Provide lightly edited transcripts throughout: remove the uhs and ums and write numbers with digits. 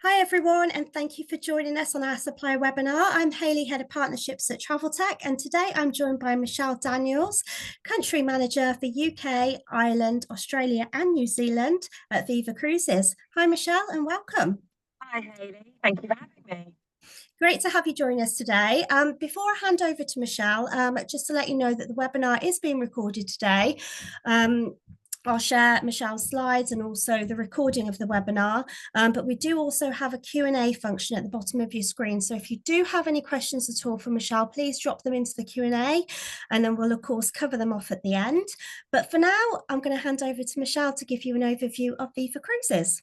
Hi everyone, and thank you for joining us on our supply webinar. I'm Hayley, Head of Partnerships at Traveltek, and today I'm joined by Michelle Daniels, Country Manager for UK, Ireland, Australia and New Zealand at VIVA Cruises. Hi Michelle and welcome. Hi Hayley, thank you for having me. Great to have you join us today. Before I hand over to Michelle, just to let you know that the webinar is being recorded today. I'll share Michelle's slides and also the recording of the webinar, but we do also have a Q&A function at the bottom of your screen. So if you do have any questions at all for Michelle, please drop them into the Q&A and then we'll of course cover them off at the end. But for now, I'm going to hand over to Michelle to give you an overview of VIVA Cruises.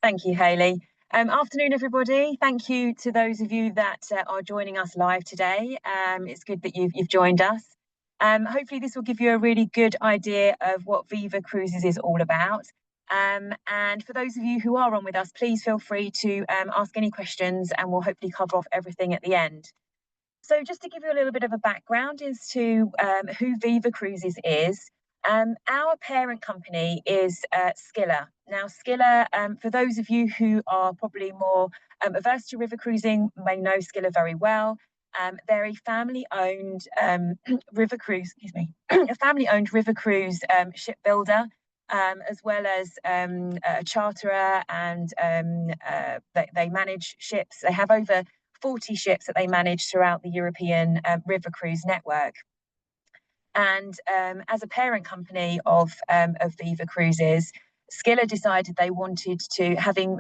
Thank you, Hayley. Afternoon, everybody. Thank you to those of you that are joining us live today. It's good that you've joined us. Hopefully this will give you a really good idea of what VIVA Cruises is all about. And for those of you who are on with us, please feel free to ask any questions and we'll hopefully cover off everything at the end. So just to give you a little bit of a background as to who VIVA Cruises is, our parent company is Skiller. Now Skiller, for those of you who are probably more averse to river cruising, may know Skiller very well. They're a family-owned river cruise, a family-owned river cruise shipbuilder, as well as a charterer, and they manage ships. They have over 40 ships that they manage throughout the European river cruise network. And as a parent company of VIVA Cruises, Skiller decided they wanted to, having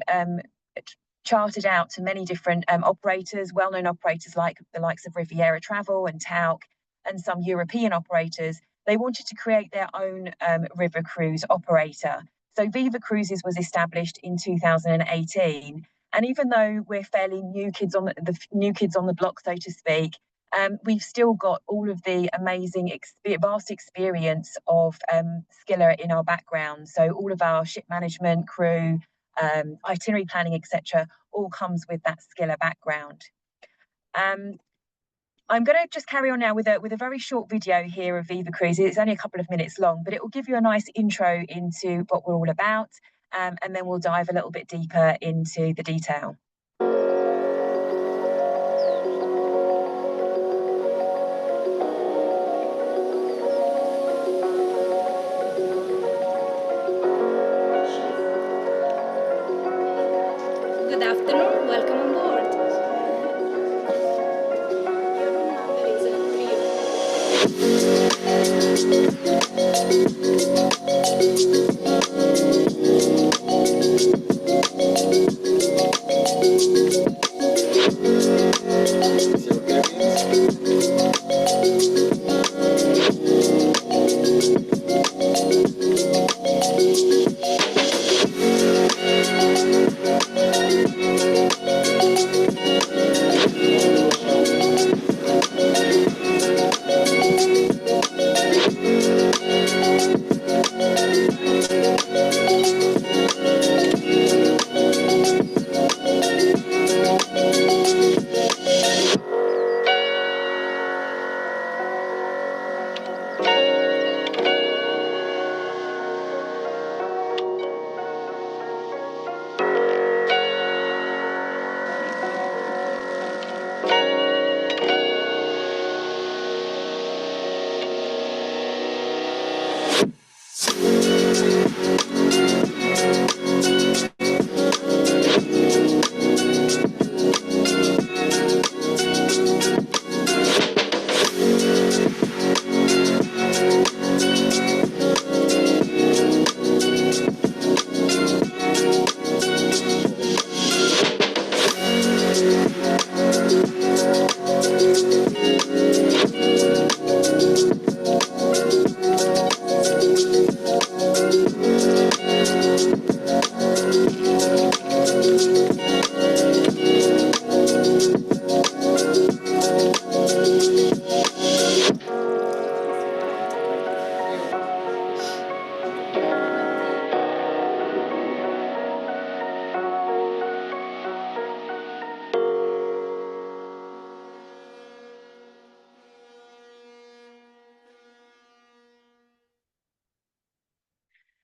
chartered out to many different operators, well-known operators like the likes of Riviera Travel and Tauk and some European operators, they wanted to create their own river cruise operator. So VIVA Cruises was established in 2018. And even though we're fairly new kids on the block, so to speak, we've still got all of the amazing vast experience of Skiller in our background. So all of our ship management, crew, itinerary planning, etc., all comes with that Skiller background. I'm going to just carry on now with a very short video here of VIVA Cruises. It's only a couple of minutes long, but it will give you a nice intro into what we're all about, and then we'll dive a little bit deeper into the detail. Good afternoon, welcome on board. Your room number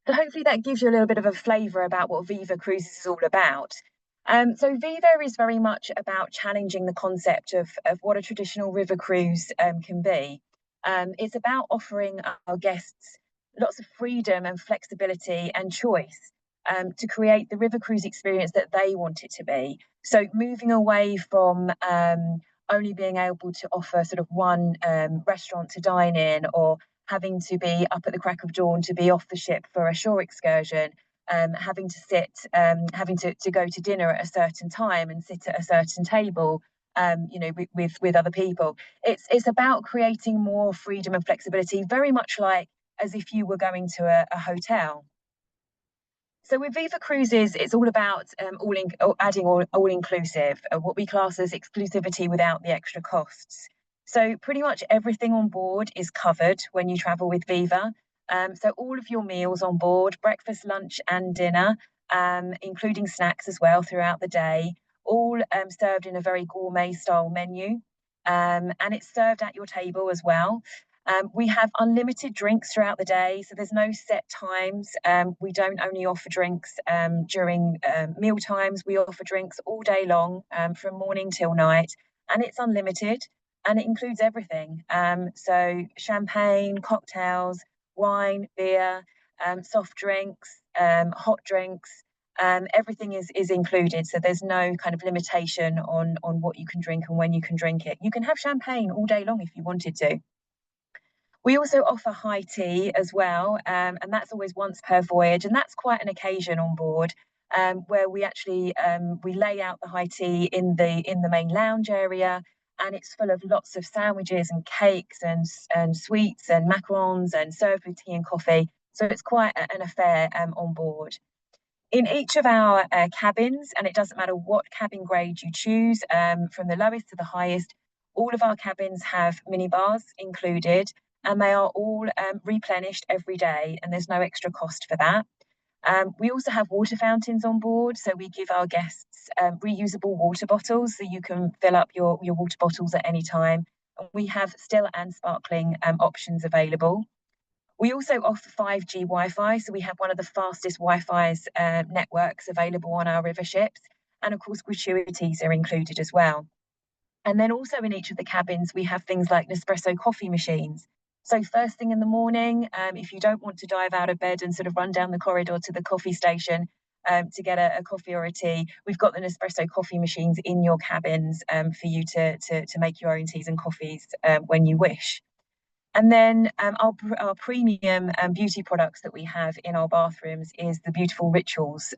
So hopefully that gives you a little bit of a flavour about what VIVA Cruises is all about. So VIVA is very much about challenging the concept of what a traditional river cruise can be. It's about offering our guests lots of freedom and flexibility and choice to create the river cruise experience that they want it to be. So moving away from only being able to offer sort of one restaurant to dine in, or having to be up at the crack of dawn to be off the ship for a shore excursion, having to sit, having to go to dinner at a certain time and sit at a certain table, you know, with other people. It's about creating more freedom and flexibility, very much like as if you were going to a hotel. So with VIVA Cruises, it's all about adding all-inclusive, what we class as exclusivity without the extra costs. So pretty much everything on board is covered when you travel with VIVA. So all of your meals on board, breakfast, lunch and dinner, including snacks as well throughout the day, all served in a very gourmet style menu. And it's served at your table as well. We have unlimited drinks throughout the day, so there's no set times. We don't only offer drinks during meal times. We offer drinks all day long, from morning till night, and it's unlimited, and it includes everything. So champagne, cocktails, wine, beer, soft drinks, hot drinks, everything is included. So there's no kind of limitation on what you can drink and when you can drink it. You can have champagne all day long if you wanted to. We also offer high tea as well, and that's always once per voyage, and that's quite an occasion on board, where we actually we lay out the high tea in the main lounge area, and it's full of lots of sandwiches and cakes and sweets and macarons, and served with tea and coffee. So it's quite an affair on board. In each of our cabins, and it doesn't matter what cabin grade you choose, from the lowest to the highest, all of our cabins have minibars included, and they are all replenished every day, and there's no extra cost for that. We also have water fountains on board, so we give our guests reusable water bottles, so you can fill up your water bottles at any time. We have still and sparkling options available. We also offer 5G Wi-Fi, so we have one of the fastest Wi-Fi's networks available on our river ships, and of course gratuities are included as well. And then also in each of the cabins, we have things like Nespresso coffee machines. So first thing in the morning, if you don't want to dive out of bed and sort of run down the corridor to the coffee station to get a coffee or a tea, we've got the Nespresso coffee machines in your cabins for you to make your own teas and coffees when you wish. And then our premium beauty products that we have in our bathrooms is the Beautiful Rituals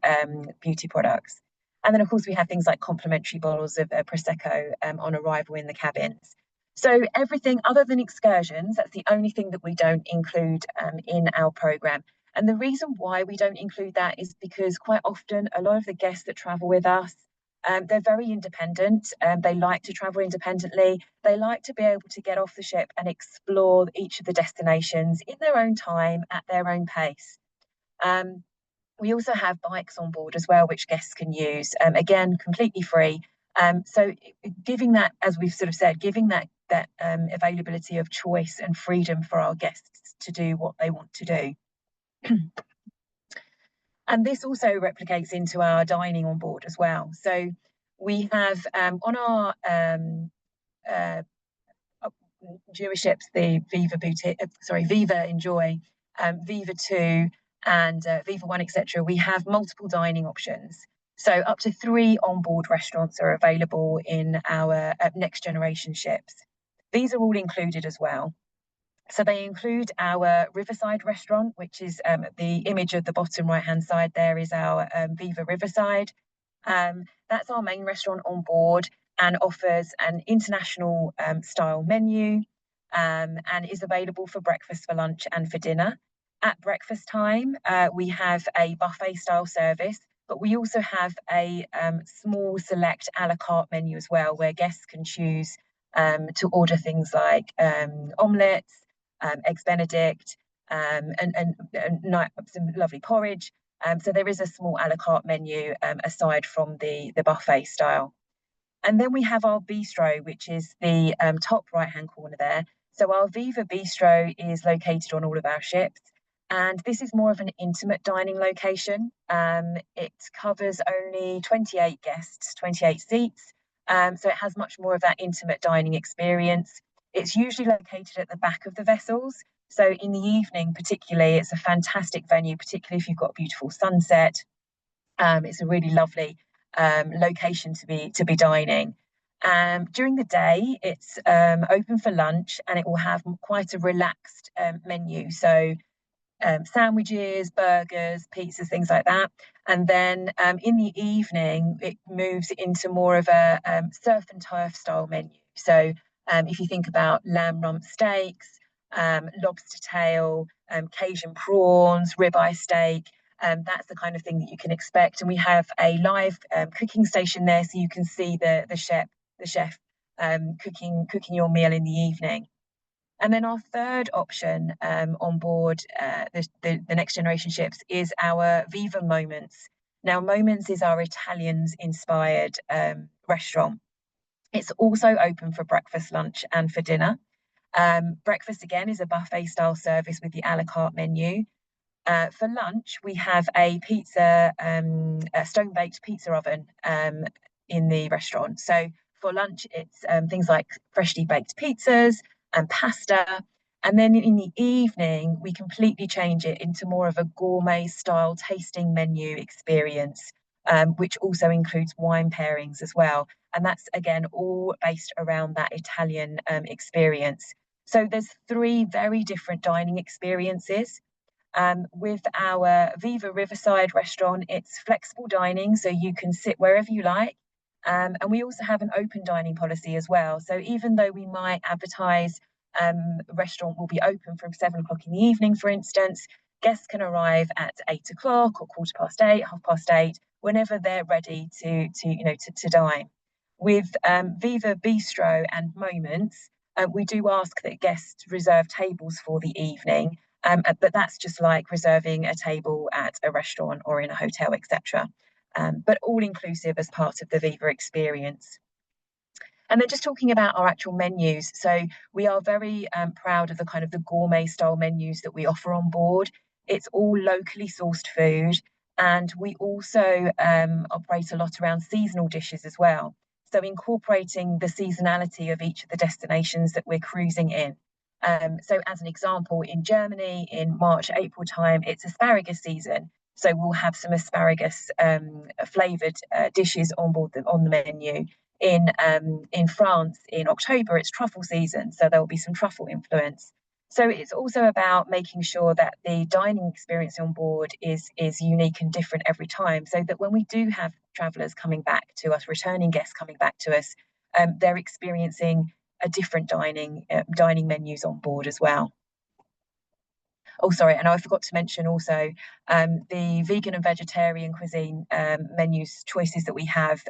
beauty products. And then, of course, we have things like complimentary bottles of Prosecco on arrival in the cabins. So everything other than excursions, that's the only thing that we don't include in our programme. And the reason why we don't include that is because quite often a lot of the guests that travel with us, they're very independent. They like to travel independently. They like to be able to get off the ship and explore each of the destinations in their own time, at their own pace. We also have bikes on board as well, which guests can use, again, completely free. So giving that, as we've sort of said, giving that availability of choice and freedom for our guests to do what they want to do. And this also replicates into our dining on board as well. So we have on our newer ships, the VIVA Boutique, VIVA Enjoy, VIVA 2 and VIVA 1, etc. We have multiple dining options. So up to 3 onboard restaurants are available in our next generation ships. These are all included as well. So they include our Riverside restaurant, which is the image of the bottom right-hand side there is our VIVA Riverside. That's our main restaurant on board and offers an international style menu and is available for breakfast, for lunch and for dinner. At breakfast time, we have a buffet style service, but we also have a small select a la carte menu as well, where guests can choose to order things like omelettes, eggs Benedict, and some lovely porridge. So there is a small a la carte menu aside from the buffet style. And then we have our bistro, which is the top right-hand corner there. So our VIVA Bistro is located on all of our ships. And this is more of an intimate dining location. It covers only 28 guests, 28 seats. So it has much more of that intimate dining experience. It's usually located at the back of the vessels. So in the evening, particularly, it's a fantastic venue, particularly if you've got a beautiful sunset. It's a really lovely location to be dining. During the day, it's open for lunch, and it will have quite a relaxed menu. So sandwiches, burgers, pizzas, things like that. And then in the evening, it moves into more of a surf and turf style menu. So if you think about lamb rump steaks, lobster tail, Cajun prawns, ribeye steak, that's the kind of thing that you can expect. And we have a live cooking station there, so you can see the chef cooking your meal in the evening. And then our third option on board the next generation ships is our Viva Moments. Now, Moments is our Italians-inspired restaurant. It's also open for breakfast, lunch, and for dinner. Breakfast, again, is a buffet-style service with the a la carte menu. For lunch, we have a pizza, a stone-baked pizza oven in the restaurant. So for lunch, it's things like freshly baked pizzas and pasta. And then in the evening, we completely change it into more of a gourmet style tasting menu experience, which also includes wine pairings as well. And that's, again, all based around that Italian experience. So there's 3 very different dining experiences. With our Viva Riverside restaurant, it's flexible dining, so you can sit wherever you like. And we also have an open dining policy as well. So even though we might advertise restaurant will be open from 7 o'clock in the evening, for instance, guests can arrive at 8 o'clock or 8:15, 8:30, whenever they're ready to dine. With Viva Bistro and Moments, we do ask that guests reserve tables for the evening. But that's just like reserving a table at a restaurant or in a hotel, etc. But all inclusive as part of the Viva experience. And then just talking about our actual menus. So we are very proud of the kind of the gourmet style menus that we offer on board. It's all locally sourced food. And we also operate a lot around seasonal dishes as well. So incorporating the seasonality of each of the destinations that we're cruising in. So as an example, in Germany, in March, April time, it's asparagus season. So we'll have some asparagus flavoured dishes on board on the menu. In France, in October, it's truffle season. So there will be some truffle influence. So it's also about making sure that the dining experience on board is unique and different every time, so that when we do have travellers coming back to us, returning guests coming back to us, they're experiencing a different dining menus on board as well. Oh, sorry, and I forgot to mention also the vegan and vegetarian cuisine menus choices that we have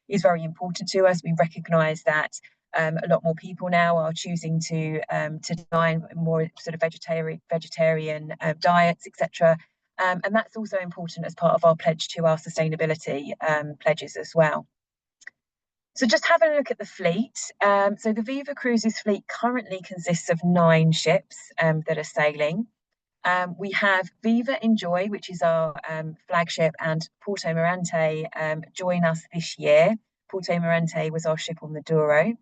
is very important to us. We recognise that a lot more people now are choosing to dine more sort of vegetarian diets, etc. And that's also important as part of our pledge to our sustainability pledges as well. So just have a look at the fleet. So the Viva Cruises fleet currently consists of 9 ships that are sailing. We have Viva Enjoy, which is our flagship, and Porto Morante join us this year. Porto Morante was our ship on the Douro.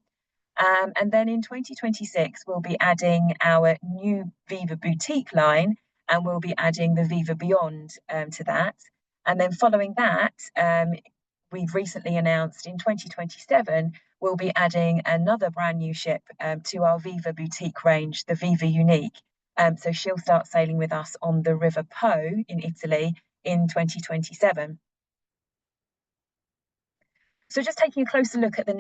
And then in 2026, we'll be adding our new VIVA Boutique line, and we'll be adding the Viva Beyond to that. And then following that, we've recently announced in 2027, we'll be adding another brand new ship to our Viva Boutique range, the Viva Unique. So she'll start sailing with us on the River Po in Italy in 2027. So just taking a closer look at the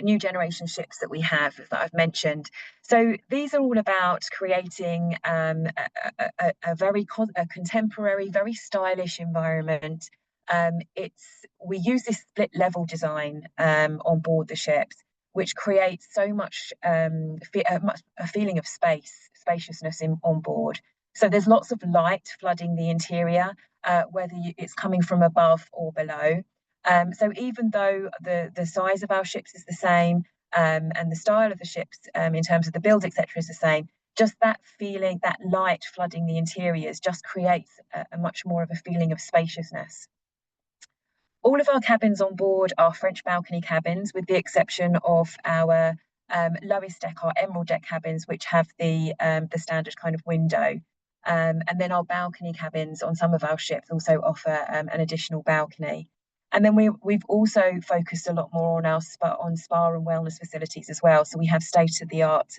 new generation ships that we have that I've mentioned. So these are all about creating a very contemporary, very stylish environment. We use this split level design on board the ships, which creates so much a feeling of spaciousness on board. So there's lots of light flooding the interior, whether it's coming from above or below. So even though the size of our ships is the same and the style of the ships in terms of the build, etc., is the same, just that feeling, that light flooding the interiors just creates a much more of a feeling of spaciousness. All of our cabins on board are French balcony cabins, with the exception of our lowest deck, our emerald deck cabins, which have the standard kind of window. And then our balcony cabins on some of our ships also offer an additional balcony. And then we've also focused a lot more on our spa and wellness facilities as well. So we have state-of-the-art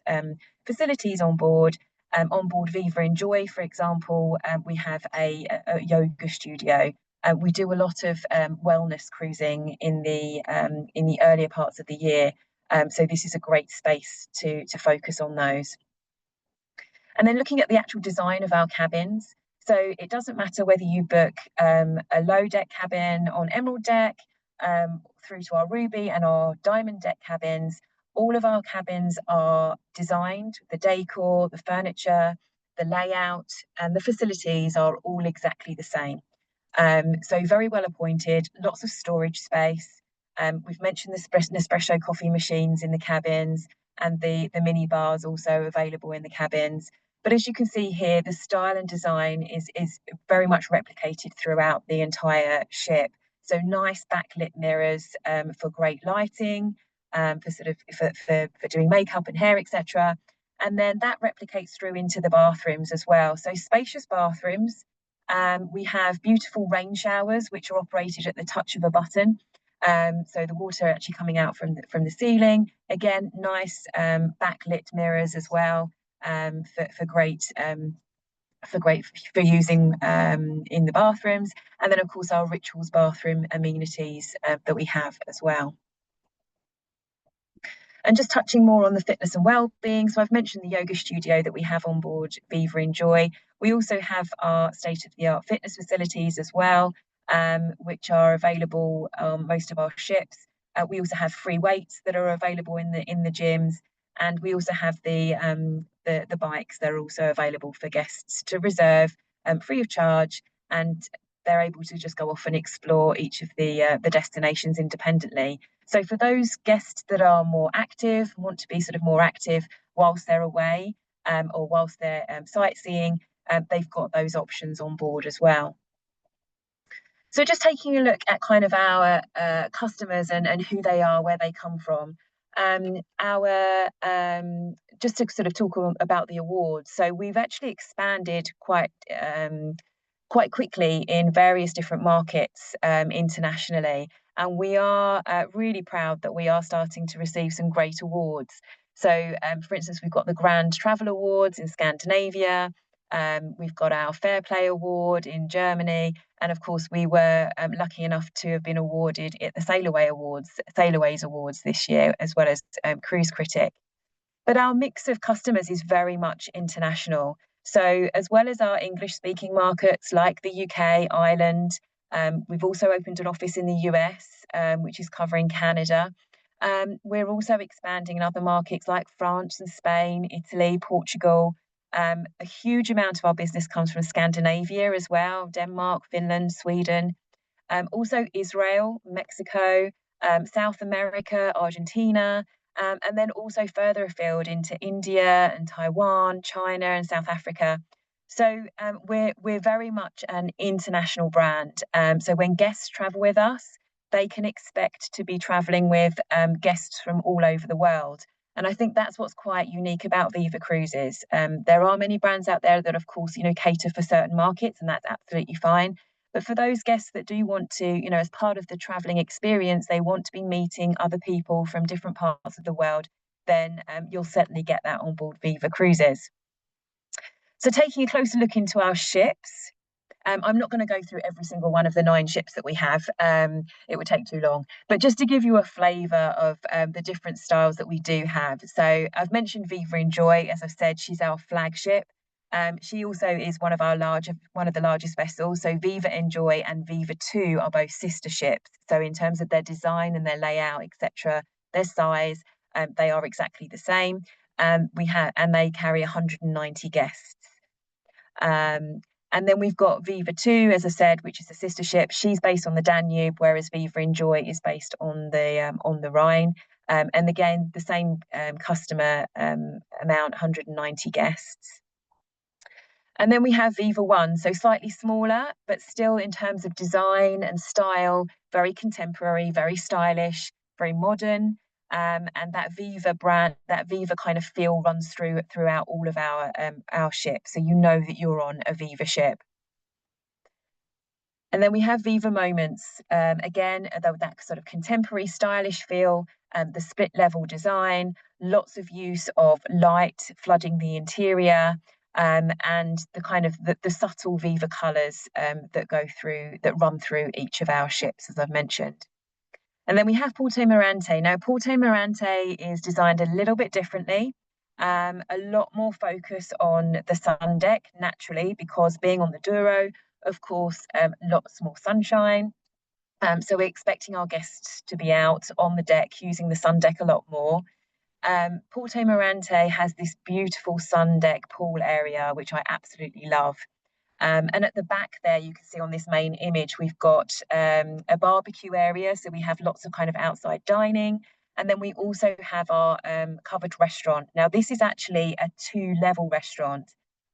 facilities on board. On board VIVA Enjoy, for example, we have a yoga studio. We do a lot of wellness cruising in the earlier parts of the year, so this is a great space to focus on those. And then looking at the actual design of our cabins, so it doesn't matter whether you book a low deck cabin on Emerald Deck, through to our Ruby and our Diamond Deck cabins. All of our cabins are designed, the decor, the furniture, the layout, and the facilities are all exactly the same. So very well appointed, lots of storage space. We've mentioned the Nespresso coffee machines in the cabins, and the mini bars also available in the cabins. But as you can see here, the style and design is very much replicated throughout the entire ship. So nice backlit mirrors for great lighting, for doing makeup and hair, etc. And then that replicates through into the bathrooms as well. So spacious bathrooms. We have beautiful rain showers, which are operated at the touch of a button. So the water actually coming out from the ceiling. Again, nice backlit mirrors as well, for using in the bathrooms. And then of course our rituals bathroom amenities that we have as well. And just touching more on the fitness and well-being, so I've mentioned the yoga studio that we have on board VIVA Enjoy. We also have our state-of-the-art fitness facilities as well, which are available on most of our ships. We also have free weights that are available in the gyms, and we also have the bikes that are also available for guests to reserve free of charge, and they're able to just go off and explore each of the destinations independently. So for those guests that are more active, want to be sort of more active whilst they're away, or whilst they're sightseeing, they've got those options on board as well. So just taking a look at kind of our customers and who they are, where they come from. Just to sort of talk about the awards. So we've actually expanded quite quickly in various different markets internationally. And we are really proud that we are starting to receive some great awards. So, for instance, we've got the Grand Travel Awards in Scandinavia. We've got our Fair Play Award in Germany. And of course, we were lucky enough to have been awarded at the Sailorways Awards this year, as well as Cruise Critic. But our mix of customers is very much international. So as well as our English-speaking markets like the UK, Ireland, we've also opened an office in the US, which is covering Canada. We're also expanding in other markets like France and Spain, Italy, Portugal. A huge amount of our business comes from Scandinavia as well, Denmark, Finland, Sweden. Also Israel, Mexico, South America, Argentina, and then also further afield into India and Taiwan, China and South Africa. So we're very much an international brand. So when guests travel with us, they can expect to be traveling with guests from all over the world. And I think that's what's quite unique about VIVA Cruises. There are many brands out there that, of course, cater for certain markets, and that's absolutely fine. But for those guests that do want to, as part of the traveling experience, they want to be meeting other people from different parts of the world, then you'll certainly get that on board VIVA Cruises. So taking a closer look into our ships, I'm not going to go through every single one of the 9 ships that we have. It would take too long. But just to give you a flavour of the different styles that we do have. So I've mentioned VIVA Enjoy. As I've said, she's our flagship. She also is one of the largest vessels. So VIVA Enjoy and VIVA 2 are both sister ships. So in terms of their design and their layout, etc., their size, they are exactly the same. And they carry 190 guests. And then we've got VIVA 2, as I said, which is a sister ship. She's based on the Danube, whereas VIVA Enjoy is based on the Rhine. And again, the same customer amount, 190 guests. And then we have VIVA One, so slightly smaller, but still in terms of design and style, very contemporary, very stylish, very modern. And that VIVA brand, that VIVA kind of feel runs throughout all of our ships. So you know that you're on a VIVA ship. And then we have VIVA Moments, again, that sort of contemporary stylish feel, the split level design, lots of use of light flooding the interior, and the kind of the subtle VIVA colours that run through each of our ships, as I've mentioned. And then we have Porto Marante. Now, Porto Marante is designed a little bit differently, a lot more focus on the sun deck, naturally, because being on the Douro, of course, lots more sunshine. So we're expecting our guests to be out on the deck using the sun deck a lot more. Porto Marante has this beautiful sun deck pool area, which I absolutely love. And at the back there, you can see on this main image, we've got a barbecue area. So we have lots of kind of outside dining. And then we also have our covered restaurant. Now, this is actually a 2-level restaurant.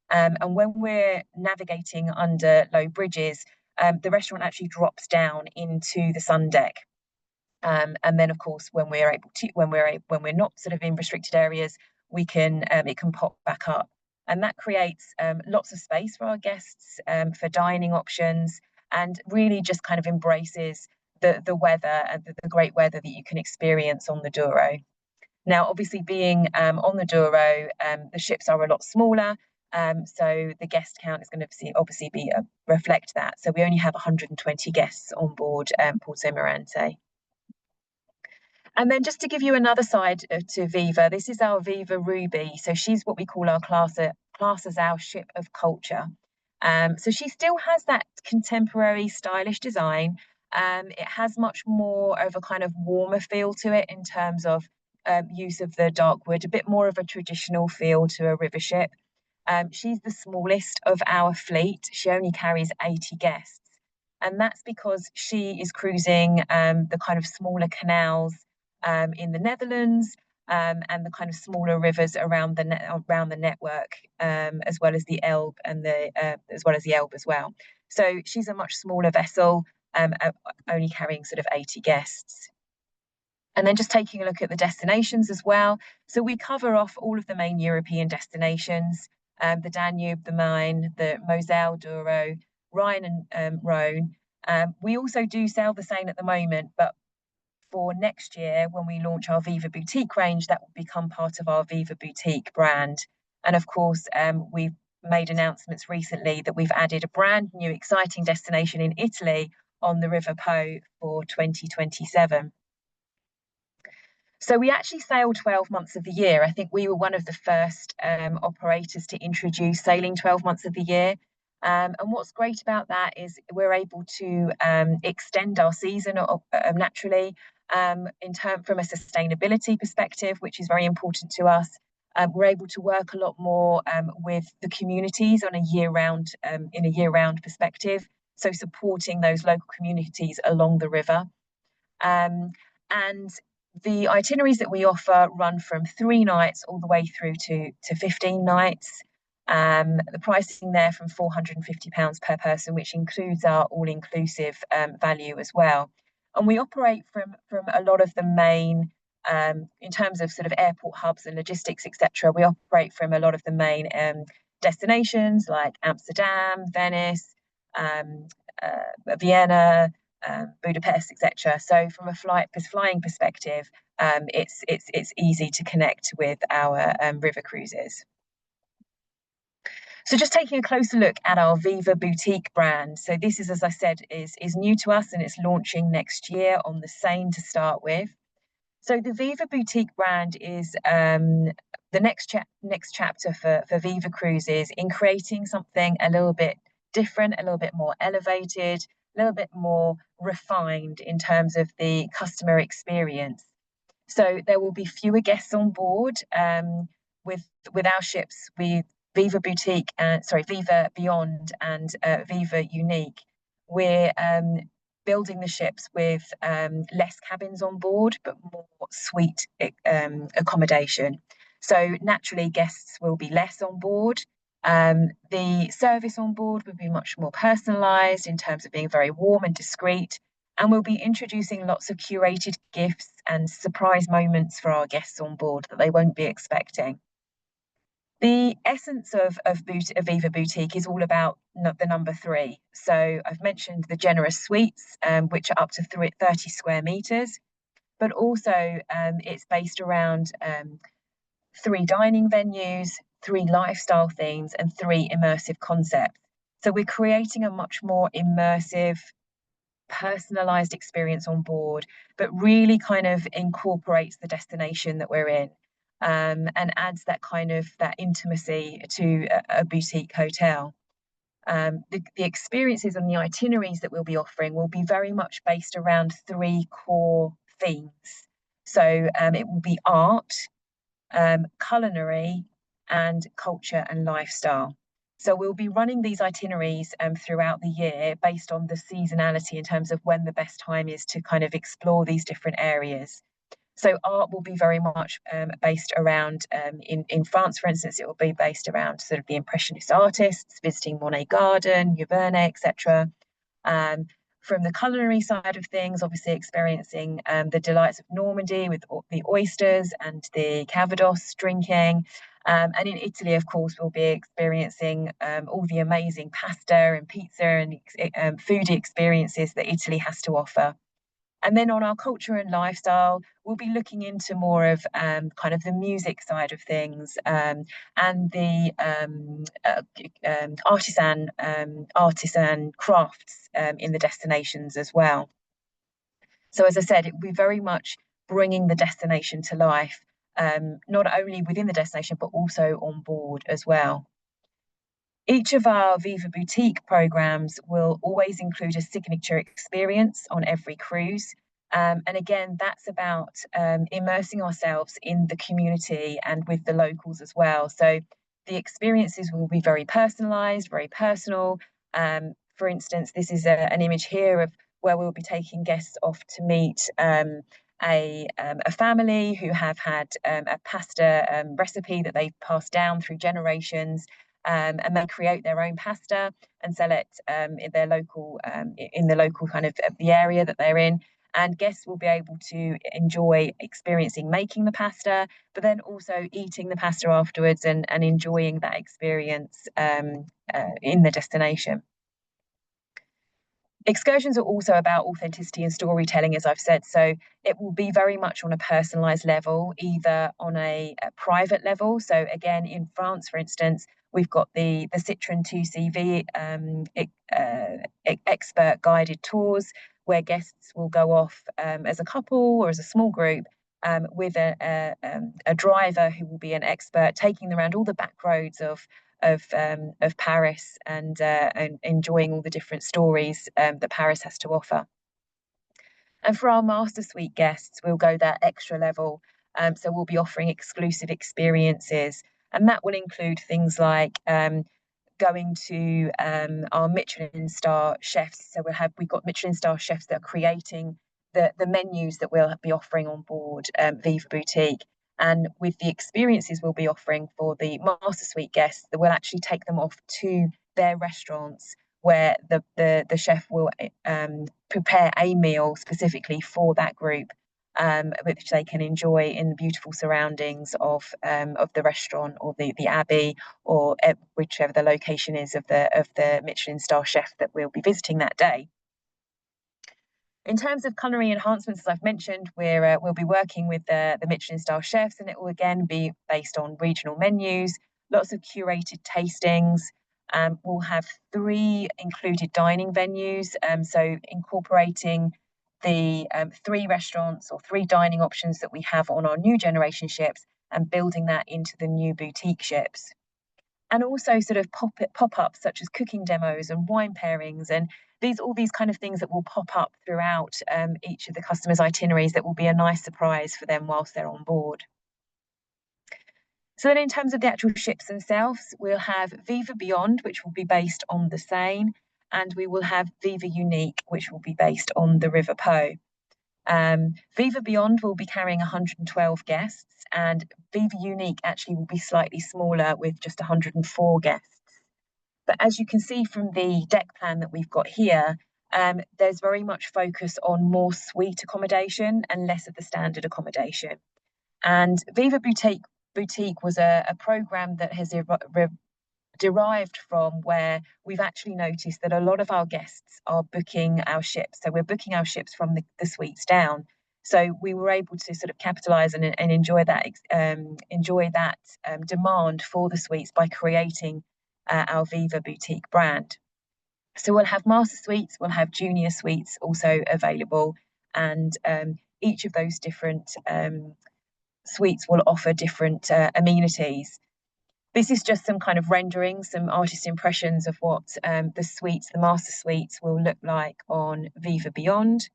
And when we're navigating under low bridges, the restaurant actually drops down into the sun deck. And then, of course, when we're not sort of in restricted areas, it can pop back up. And that creates lots of space for our guests, for dining options, and really just kind of embraces the weather and the great weather that you can experience on the Douro. Now, obviously, being on the Douro, the ships are a lot smaller, so the guest count is going to obviously reflect that. So we only have 120 guests on board Porto Marante. And then just to give you another side to VIVA, this is our VIVA Ruby. So she's what we call our class as our ship of culture. So she still has that contemporary stylish design. It has much more of a kind of warmer feel to it in terms of use of the dark wood, a bit more of a traditional feel to a river ship. She's the smallest of our fleet. She only carries 80 guests. And that's because she is cruising the kind of smaller canals in the Netherlands, and the kind of smaller rivers around the network, as well as the Elbe as well. So she's a much smaller vessel, only carrying sort of 80 guests. And then just taking a look at the destinations as well. So we cover off all of the main European destinations, the Danube, the Main, the Moselle, Douro, Rhine and Rhone. We also do sail the Seine at the moment, but for next year, when we launch our VIVA Boutique range, that will become part of our VIVA Boutique brand. And of course, we've made announcements recently that we've added a brand new exciting destination in Italy on the River Po for 2027. So we actually sail 12 months of the year. I think we were one of the first operators to introduce sailing 12 months of the year. And what's great about that is we're able to extend our season naturally, from a sustainability perspective, which is very important to us. We're able to work a lot more with the communities on in a year-round perspective, so supporting those local communities along the river. And the itineraries that we offer run from 3 nights all the way through to 15 nights. The pricing there from £450 per person, which includes our all-inclusive value as well. And we operate from a lot of the main, in terms of sort of airport hubs and logistics, etc. We operate from a lot of the main destinations like Amsterdam, Venice, Vienna, Budapest, etc. So from a flying perspective, it's easy to connect with our river cruises. So just taking a closer look at our VIVA Boutique brand. So this is, as I said, is new to us, and it's launching next year on the Seine to start with. So the VIVA Boutique brand is the next chapter for VIVA Cruises in creating something a little bit different, a little bit more elevated, a little bit more refined in terms of the customer experience. So there will be fewer guests on board with our ships, with VIVA Boutique, VIVA Beyond and VIVA Unique. We're building the ships with less cabins on board, but more suite accommodation. So naturally, guests will be less on board. The service on board will be much more personalised in terms of being very warm and discreet. And we'll be introducing lots of curated gifts and surprise moments for our guests on board that they won't be expecting. The essence of VIVA Boutique is all about the number 3. So I've mentioned the generous suites, which are up to 30 square metres, but also it's based around 3 dining venues, 3 lifestyle themes, and 3 immersive concepts. So we're creating a much more immersive, personalised experience on board, but really kind of incorporates the destination that we're in. And adds that kind of that intimacy to a boutique hotel. The experiences and the itineraries that we'll be offering will be very much based around 3 core themes. So it will be art, culinary, and culture and lifestyle. So we'll be running these itineraries throughout the year based on the seasonality in terms of when the best time is to kind of explore these different areas. So art will be very much based around, in France, for instance, it will be based around sort of the Impressionist artists, visiting Monet Garden, Yvernay, etc. From the culinary side of things, obviously experiencing the delights of Normandy with the oysters and the Calvados drinking. And in Italy, of course, we'll be experiencing all the amazing pasta and pizza and foodie experiences that Italy has to offer. And then on our culture and lifestyle, we'll be looking into more of kind of the music side of things and the artisan crafts in the destinations as well. So as I said, it will be very much bringing the destination to life, not only within the destination, but also on board as well. Each of our VIVA Boutique programs will always include a signature experience on every cruise. And again, that's about immersing ourselves in the community and with the locals as well. So the experiences will be very personalised, very personal. For instance, this is an image here of where we'll be taking guests off to meet a family who have had a pasta recipe that they've passed down through generations. And they create their own pasta and sell it in their local, in the local kind of the area that they're in. And guests will be able to enjoy experiencing making the pasta, but then also eating the pasta afterwards and enjoying that experience in the destination. Excursions are also about authenticity and storytelling, as I've said, so it will be very much on a personalised level, either on a private level. So again, in France, for instance, we've got the Citroën 2CV expert guided tours, where guests will go off as a couple or as a small group with a driver who will be an expert, taking them around all the back roads of Paris and enjoying all the different stories that Paris has to offer. And for our Master Suite guests, we'll go that extra level. So we'll be offering exclusive experiences, and that will include things like going to our Michelin star chefs. So we've got Michelin star chefs that are creating the menus that we'll be offering on board VIVA Boutique. And with the experiences we'll be offering for the Master Suite guests, that we'll actually take them off to their restaurants where the chef will prepare a meal specifically for that group, which they can enjoy in the beautiful surroundings of the restaurant or the abbey, or whichever the location is of the Michelin star chef that we'll be visiting that day. In terms of culinary enhancements, as I've mentioned, we'll be working with the Michelin star chefs, and it will again be based on regional menus, lots of curated tastings. We'll have 3 included dining venues, so incorporating the 3 restaurants or 3 dining options that we have on our new generation ships and building that into the new boutique ships. And also sort of pop-ups such as cooking demos and wine pairings, and all these kind of things that will pop up throughout each of the customers' itineraries that will be a nice surprise for them whilst they're on board. So then in terms of the actual ships themselves, we'll have VIVA Beyond, which will be based on the Seine, and we will have VIVA Unique, which will be based on the River Po. VIVA Beyond will be carrying 112 guests, and VIVA Unique actually will be slightly smaller with just 104 guests. But as you can see from the deck plan that we've got here, there's very much focus on more suite accommodation and less of the standard accommodation. And VIVA Boutique was a program that has derived from where we've actually noticed that a lot of our guests are booking our ships. So we're booking our ships from the suites down. So we were able to sort of capitalize and enjoy that demand for the suites by creating our VIVA Boutique brand. So we'll have master suites, we'll have junior suites also available, and each of those different suites will offer different amenities. This is just some kind of rendering, some artist impressions of what the master suites will look like on VIVA Beyond,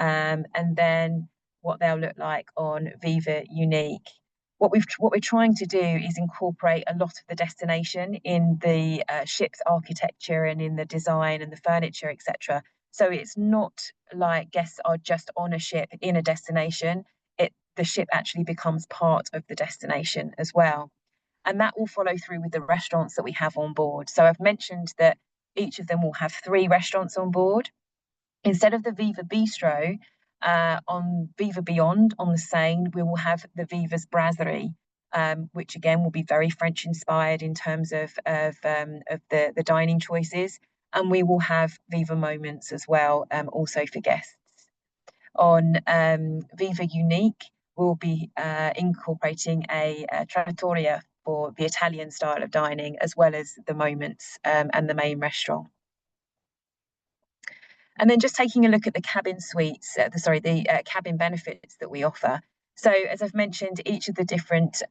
and then what they'll look like on VIVA Unique. What we're trying to do is incorporate a lot of the destination in the ship's architecture and in the design and the furniture, etc. So it's not like guests are just on a ship in a destination. The ship actually becomes part of the destination as well. And that will follow through with the restaurants that we have on board. So I've mentioned that each of them will have 3 restaurants on board. Instead of the Viva Bistro, on Viva Beyond on the Seine, we will have the Viva's Brasserie, which again will be very French inspired in terms of the dining choices. And we will have Viva Moments as well, also for guests. On Viva Unique, we'll be incorporating a trattoria for the Italian style of dining, as well as the Moments and the main restaurant. And then just taking a look at the cabin suites, the cabin benefits that we offer. So as I've mentioned, each of the different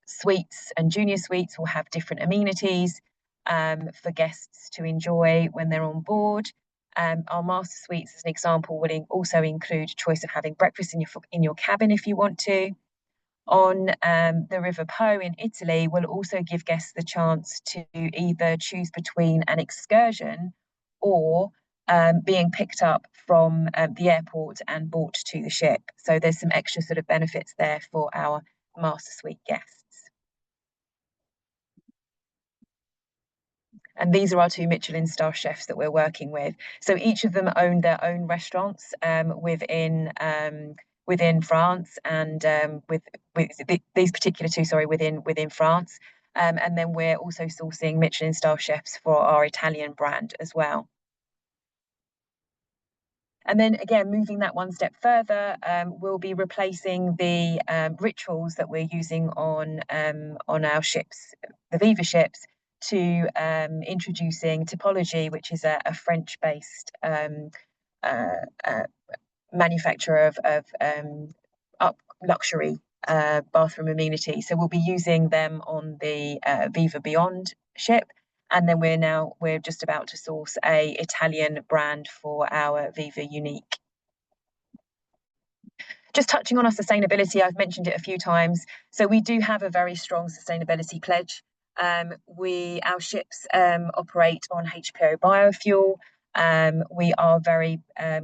suites and junior suites will have different amenities for guests to enjoy when they're on board. Our master suites, as an example, will also include a choice of having breakfast in your cabin if you want to. On the River Po in Italy, we'll also give guests the chance to either choose between an excursion or being picked up from the airport and brought to the ship. So there's some extra sort of benefits there for our master suite guests. And these are our 2 Michelin star chefs that we're working with. So each of them own their own restaurants within France, and with these particular 2, within France. And then we're also sourcing Michelin star chefs for our Italian brand as well. And then again, moving that one step further, we'll be replacing the rituals that we're using on our ships, the VIVA ships, to introducing Typology, which is a French-based manufacturer of luxury bathroom amenities. So we'll be using them on the VIVA Beyond ship. And then we're just about to source a Italian brand for our VIVA Unique. Just touching on our sustainability, I've mentioned it a few times. So we do have a very strong sustainability pledge. Our ships operate on HPO biofuel. We are very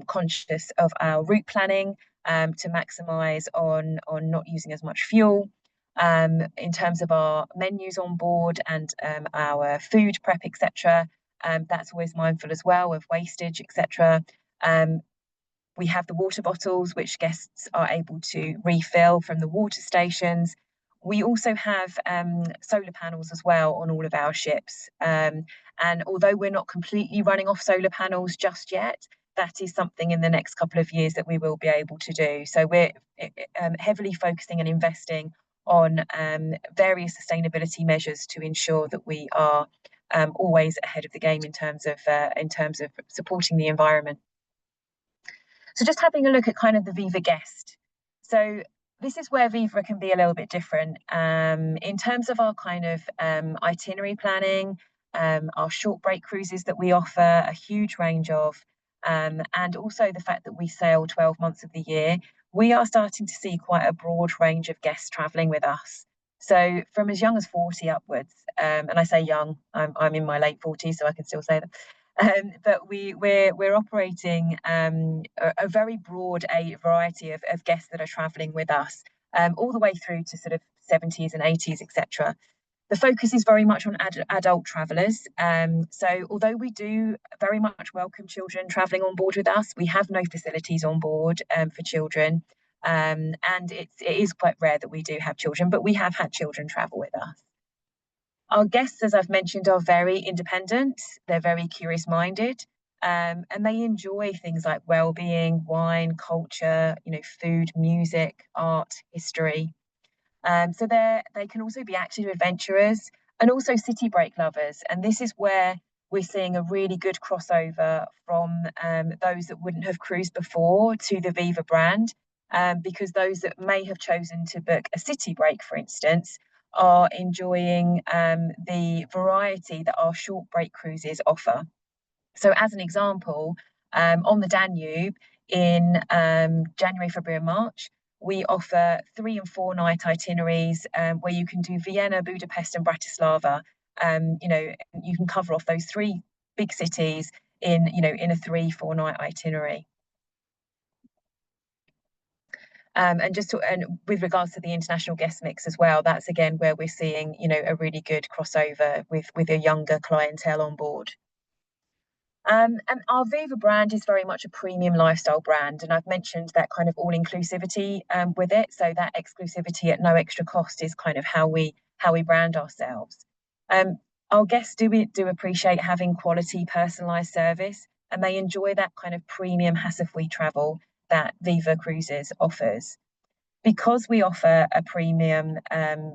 conscious of our route planning to maximise on not using as much fuel. In terms of our menus on board and our food prep, etc., that's always mindful as well of wastage, etc. We have the water bottles, which guests are able to refill from the water stations. We also have solar panels as well on all of our ships. And although we're not completely running off solar panels just yet, that is something in the next couple of years that we will be able to do. So we're heavily focusing and investing on various sustainability measures to ensure that we are always ahead of the game in terms of supporting the environment. So just having a look at kind of the VIVA guest. So this is where VIVA can be a little bit different in terms of our kind of itinerary planning, our short break cruises that we offer, a huge range of, and also the fact that we sail 12 months of the year. We are starting to see quite a broad range of guests travelling with us. So from as young as 40 upwards, and I say young, I'm in my late 40s, so I can still say that. But we're operating a very broad variety of guests that are travelling with us, all the way through to sort of 70s and 80s, etc. The focus is very much on adult travellers. So although we do very much welcome children travelling on board with us, we have no facilities on board for children. And it is quite rare that we do have children, but we have had children travel with us. Our guests, as I've mentioned, are very independent. They're very curious-minded, and they enjoy things like well-being, wine, culture, food, music, art, history. So they can also be active adventurers and also city break lovers. And this is where we're seeing a really good crossover from those that wouldn't have cruised before to the VIVA brand, because those that may have chosen to book a city break, for instance, are enjoying the variety that our short break cruises offer. So as an example, on the Danube in January, February and March, we offer 3 and 4 night itineraries where you can do Vienna, Budapest and Bratislava. You can cover off those 3 big cities in a 3-4 night itinerary. And with regards to the international guest mix as well, that's again where we're seeing a really good crossover with a younger clientele on board. And our VIVA brand is very much a premium lifestyle brand, and I've mentioned that kind of all-inclusivity with it. So that exclusivity at no extra cost is kind of how we brand ourselves. Our guests do appreciate having quality, personalised service, and they enjoy that kind of premium hassle-free travel that VIVA Cruises offers. Because we offer a premium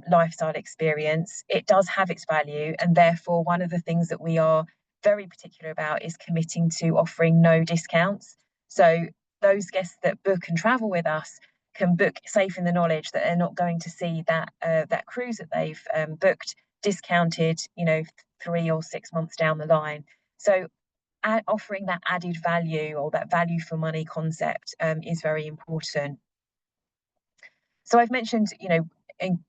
lifestyle experience, it does have its value, and therefore one of the things that we are very particular about is committing to offering no discounts. So those guests that book and travel with us can book safe in the knowledge that they're not going to see that cruise that they've booked discounted 3 or 6 months down the line. So offering that added value, or that value for money concept, is very important. So I've mentioned in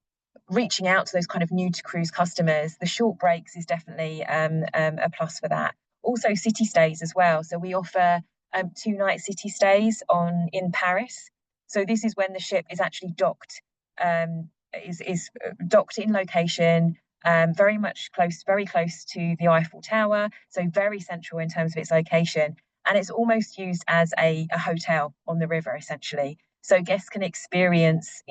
reaching out to those kind of new to cruise customers, the short breaks is definitely a plus for that. Also city stays as well. So we offer 2-night city stays in Paris. So this is when the ship is actually docked, is docked in location, very close to the Eiffel Tower. So very central in terms of its location. And it's almost used as a hotel on the river, essentially. So guests can experience,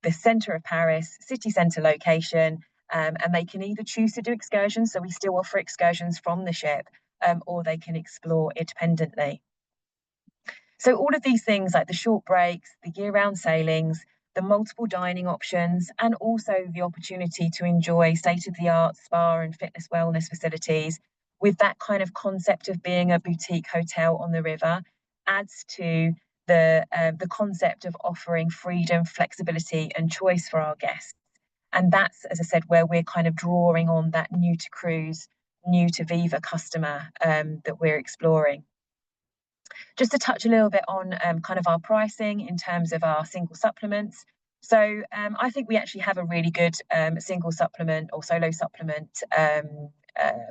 the centre of Paris, city centre location, and they can either choose to do excursions, so we still offer excursions from the ship, or they can explore independently. So all of these things, like the short breaks, the year-round sailings, the multiple dining options, and also the opportunity to enjoy state-of-the-art spa and fitness wellness facilities, with that kind of concept of being a boutique hotel on the river, adds to the concept of offering freedom, flexibility and choice for our guests. And that's, as I said, where we're kind of drawing on that new to cruise, new to VIVA customer that we're exploring. Just to touch a little bit on kind of our pricing in terms of our single supplements. So I think we actually have a really good single supplement or solo supplement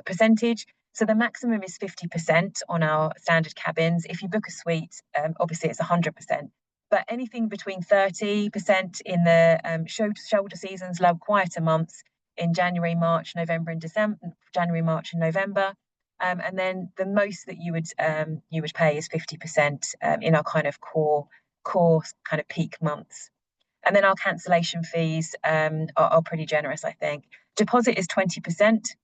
percentage. So the maximum is 50% on our standard cabins. If you book a suite, obviously it's 100%. But anything between 30% in the shoulder seasons, low quieter months in January, March, November and December, January, March and November. And then the most that you would pay is 50% in our kind of core kind of peak months. And then our cancellation fees are pretty generous, I think. Deposit is 20%.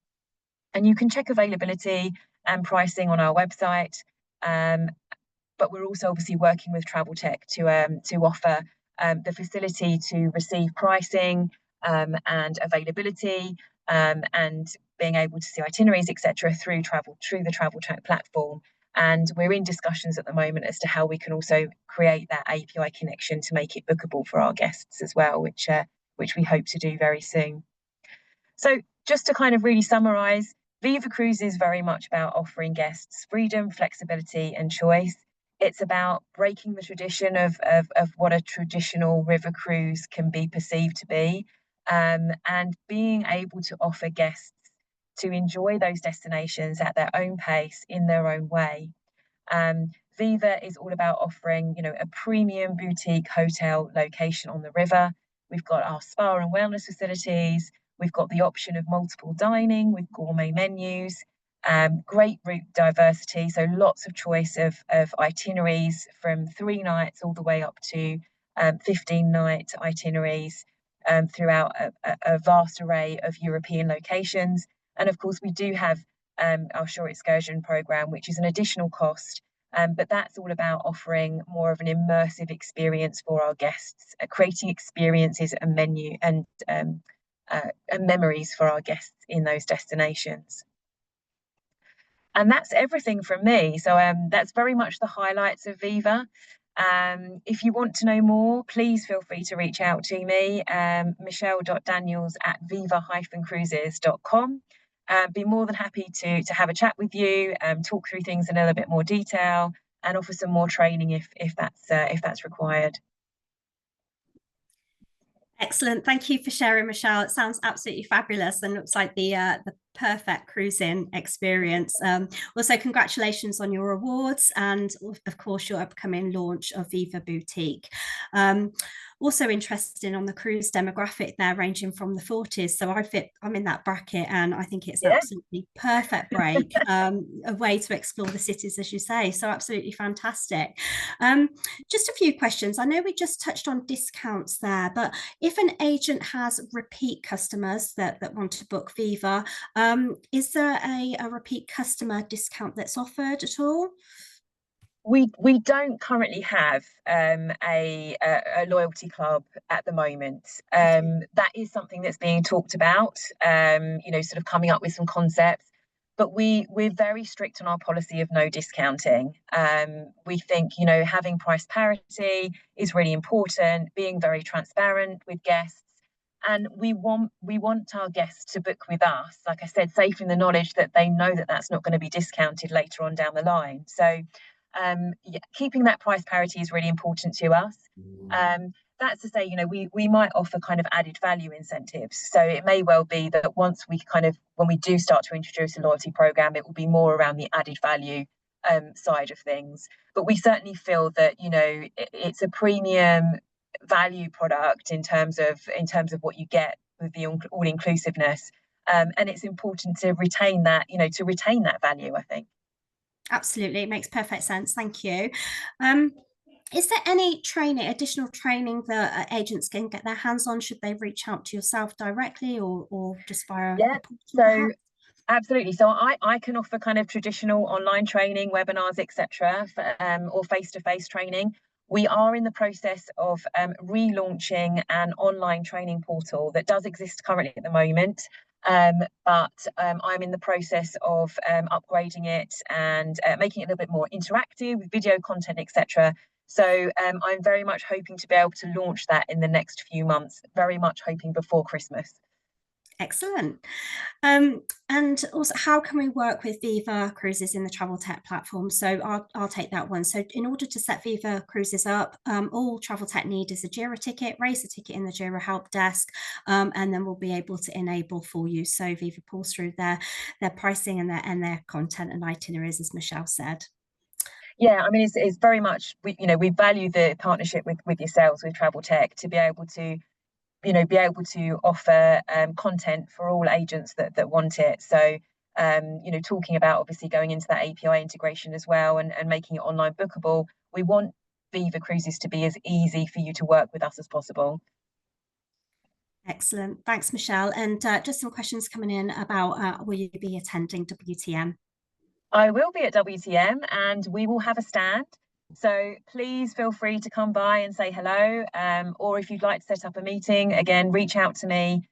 And you can check availability and pricing on our website. But we're also obviously working with Traveltek to offer the facility to receive pricing and availability and being able to see itineraries, etc., through the Traveltek platform. And we're in discussions at the moment as to how we can also create that API connection to make it bookable for our guests as well, which we hope to do very soon. So just to kind of really summarise, VIVA Cruises is very much about offering guests freedom, flexibility and choice. It's about breaking the tradition of what a traditional river cruise can be perceived to be, and being able to offer guests to enjoy those destinations at their own pace in their own way. Viva is all about offering, a premium boutique hotel location on the river. We've got our spa and wellness facilities. We've got the option of multiple dining with gourmet menus, great route diversity. So lots of choice of itineraries from 3 nights all the way up to 15-night itineraries throughout a vast array of European locations. And of course, we do have our shore excursion program, which is an additional cost, but that's all about offering more of an immersive experience for our guests, creating experiences and menu and memories for our guests in those destinations. And that's everything from me. So that's very much the highlights of Viva. If you want to know more, please feel free to reach out to me, michelle.daniels@viva-cruises.com. Be more than happy to have a chat with you, talk through things in a little bit more detail, and offer some more training if that's required. Excellent. Thank you for sharing, Michelle. It sounds absolutely fabulous and looks like the perfect cruising experience. Also, congratulations on your awards and, of course, your upcoming launch of VIVA Boutique. Also interested on the cruise demographic there, ranging from the 40s. So I'm in that bracket, and I think it's an absolutely perfect break, a way to explore the cities, as you say. So absolutely fantastic. Just a few questions. I know we just touched on discounts there, but if an agent has repeat customers that want to book Viva, is there a repeat customer discount that's offered at all? We don't currently have a loyalty club at the moment. That is something that's being talked about, sort of coming up with some concepts. But we're very strict on our policy of no discounting. We think, having price parity is really important, being very transparent with guests. And we want our guests to book with us, like I said, safe in the knowledge that they know that that's not going to be discounted later on down the line. So keeping that price parity is really important to us. That's to say, we might offer kind of added value incentives. So it may well be that when we do start to introduce a loyalty program, it will be more around the added value side of things. But we certainly feel that, it's a premium value product in terms of what you get with the all-inclusiveness. And it's important to retain that value, I think. Absolutely, it makes perfect sense. Thank you. Is there any additional training that agents can get their hands on? Should they reach out to yourself directly or just via a portal? So absolutely. So I can offer kind of traditional online training, webinars, etc., or face-to-face training. We are in the process of relaunching an online training portal that does exist currently at the moment. But I'm in the process of upgrading it and making it a little bit more interactive with video content, etc. So I'm very much hoping to be able to launch that in the next few months, very much hoping before Christmas. Excellent. And also, how can we work with Viva Cruises in the Traveltek platform? So I'll take that one. So in order to set Viva Cruises up, all Traveltek need is a JIRA ticket, raise a ticket in the JIRA help desk, and then we'll be able to enable for you. So Viva pulls through their pricing and their content and itineraries, as Michelle said. Yeah, I mean, it's very much, we value the partnership with yourselves, with Traveltek, to be able to offer content for all agents that want it. So, talking about obviously going into that API integration as well and making it online bookable, we want Viva Cruises to be as easy for you to work with us as possible. Excellent. Thanks, Michelle. And just some questions coming in about will you be attending WTM? I will be at WTM and we will have a stand. So please feel free to come by and say hello. Or if you'd like to set up a meeting, again, reach out to me,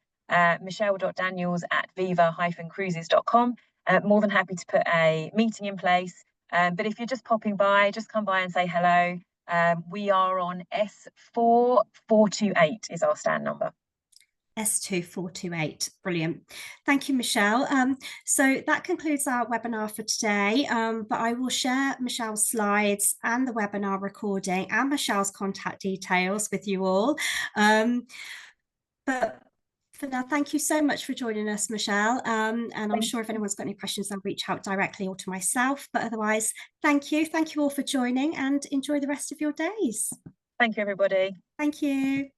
michelle.daniels@viva-cruises.com. More than happy to put a meeting in place. But if you're just popping by, just come by and say hello. We are on S4428 is our stand number. S2428. Brilliant. Thank you, Michelle. So that concludes our webinar for today, but I will share Michelle's slides and the webinar recording and Michelle's contact details with you all. But for now, thank you so much for joining us, Michelle. And I'm sure if anyone's got any questions, they'll reach out directly or to myself. But otherwise, thank you. Thank you all for joining and enjoy the rest of your days. Thank you, everybody. Thank you.